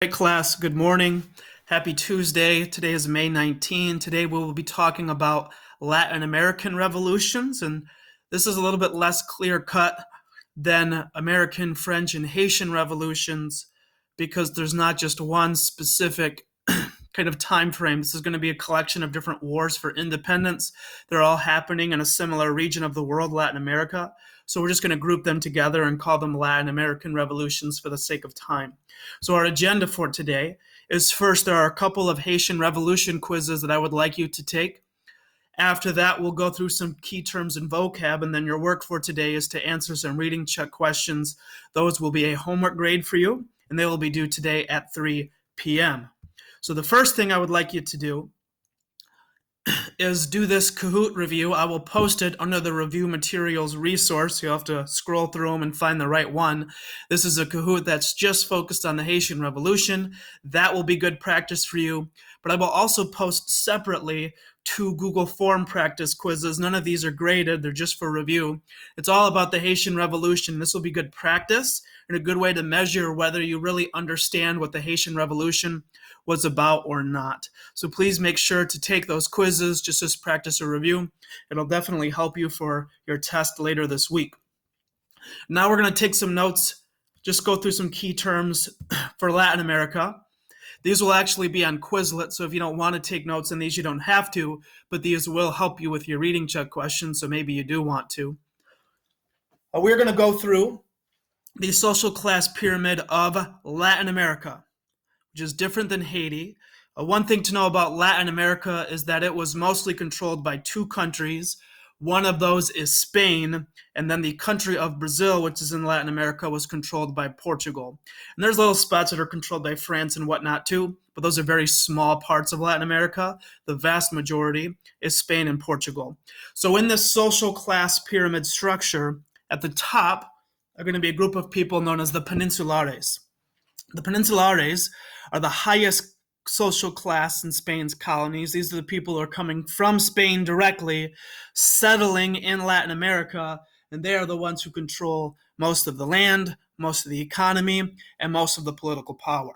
Hey class, good morning. Happy Tuesday. Today is May 19. Today we will be talking about Latin American revolutions, and this is a little bit less clear cut than American, French, and Haitian revolutions because there's not just one specific kind of time frame. This is going to be a collection of different wars for independence. They're all happening in a similar region of the world, Latin America. So we're just going to group them together and call them Latin American revolutions for the sake of time. So our agenda for today is first, there are a couple of Haitian revolution quizzes that I would like you to take. After that, we'll go through some key terms and vocab, and then your work for today is to answer some reading check questions. Those will be a homework grade for you, and they will be due today at 3 p.m. So the first thing I would like you to do is do this Kahoot review. I will post it under the review materials resource. You'll have to scroll through them and find the right one. This is a Kahoot that's just focused on the Haitian Revolution. That will be good practice for you. But I will also post separately 2 Google Form practice quizzes. None of these are graded. They're just for review. It's all about the Haitian Revolution. This will be good practice and a good way to measure whether you really understand what the Haitian Revolution was about or not. So please make sure to take those quizzes just as practice or review. It'll definitely help you for your test later this week. Now we're going to take some notes, just go through some key terms for Latin America. These will actually be on Quizlet, so if you don't want to take notes on these, you don't have to, but these will help you with your reading check questions, so maybe you do want to. We're going to go through the social class pyramid of Latin America, which is different than Haiti. One thing to know about Latin America is that it was mostly controlled by 2 countries. One of those is Spain, and then the country of Brazil, which is in Latin America, was controlled by Portugal. And there's little spots that are controlled by France and whatnot too, but those are very small parts of Latin America. The vast majority is Spain and Portugal. So in this social class pyramid structure, at the top are going to be a group of people known as the Peninsulares. The Peninsulares are the highest social class in Spain's colonies. These are the people who are coming from Spain directly, settling in Latin America, and they are the ones who control most of the land, most of the economy, and most of the political power.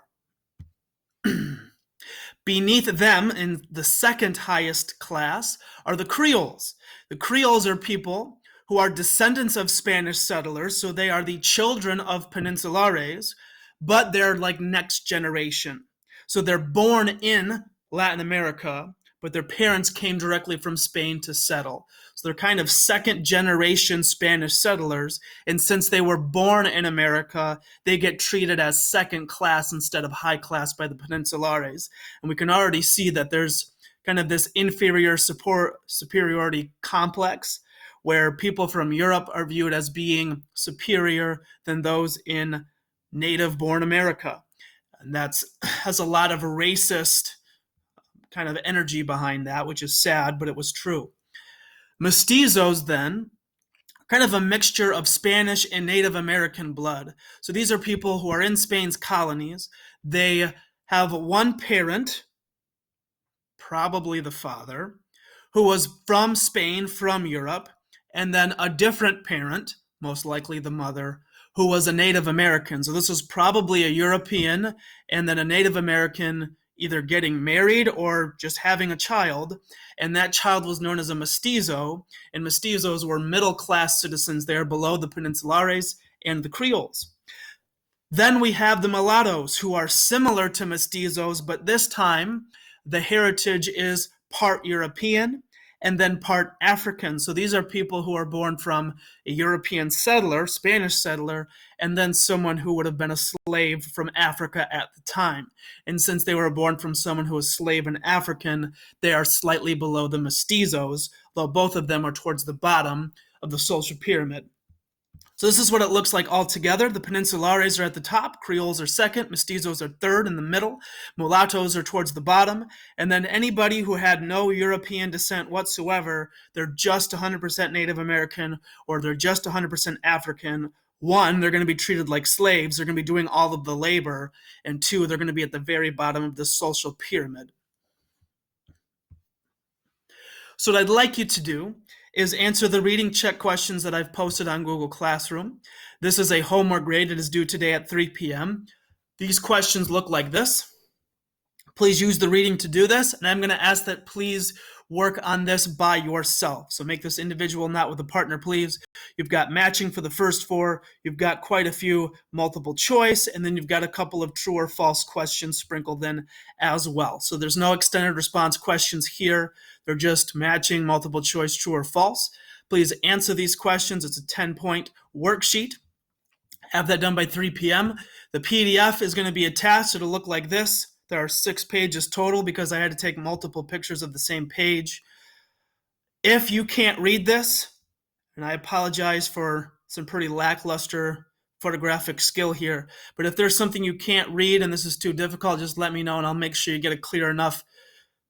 Beneath them, in the second highest class, are the Creoles. The Creoles are people who are descendants of Spanish settlers, so they are the children of Peninsulares, but they're like next generation. So they're born in Latin America, but their parents came directly from Spain to settle. So they're kind of second generation Spanish settlers. And since they were born in America, they get treated as second class instead of high class by the Peninsulares. And we can already see that there's kind of this inferior superiority complex where people from Europe are viewed as being superior than those in native-born America. And that has a lot of racist kind of energy behind that, which is sad, but it was true. Mestizos, then, kind of a mixture of Spanish and Native American blood. So these are people who are in Spain's colonies. They have one parent, probably the father, who was from Spain, from Europe, and then a different parent, most likely the mother, who was a Native American. So this was probably a European and then a Native American either getting married or just having a child. And that child was known as a mestizo. And mestizos were middle-class citizens there below the Peninsulares and the Creoles. Then we have the mulattoes, who are similar to mestizos, but this time the heritage is part European and then part African. So these are people who are born from a European settler, Spanish settler, and then someone who would have been a slave from Africa at the time. And since they were born from someone who was slave and African, they are slightly below the mestizos, though both of them are towards the bottom of the social pyramid. So this is what it looks like all together. The Peninsulares are at the top, Creoles are second, mestizos are third in the middle, mulattoes are towards the bottom, and then anybody who had no European descent whatsoever, they're just 100% Native American or they're just 100% African. 1, they're going to be treated like slaves, they're going to be doing all of the labor, and 2, they're going to be at the very bottom of the social pyramid. So what I'd like you to do is answer the reading check questions that I've posted on Google Classroom. This is a homework grade. It is due today at 3 p.m. These questions look like this. Please use the reading to do this, and I'm going to ask that please work on this by yourself. So make this individual, not with a partner, please. You've got matching for the first four. You've got quite a few multiple choice, and then you've got a couple of true or false questions sprinkled in as well. So there's no extended response questions here. They're just matching, multiple choice, true or false. Please answer these questions. It's a 10-point worksheet. Have that done by 3 p.m. The PDF is going to be attached. It'll look like this. There are 6 pages total because I had to take multiple pictures of the same page. If you can't read this, and I apologize for some pretty lackluster photographic skill here, but if there's something you can't read and this is too difficult, just let me know and I'll make sure you get a clear enough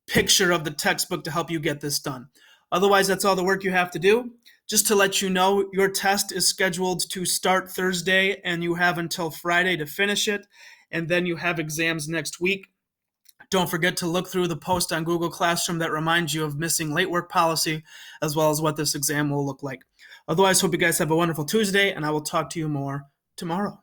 picture of the textbook to help you get this done. Otherwise, that's all the work you have to do. Just to let you know, your test is scheduled to start Thursday, and you have until Friday to finish it, and then you have exams next week. Don't forget to look through the post on Google Classroom that reminds you of missing late work policy, as well as what this exam will look like. Otherwise, hope you guys have a wonderful Tuesday, and I will talk to you more tomorrow.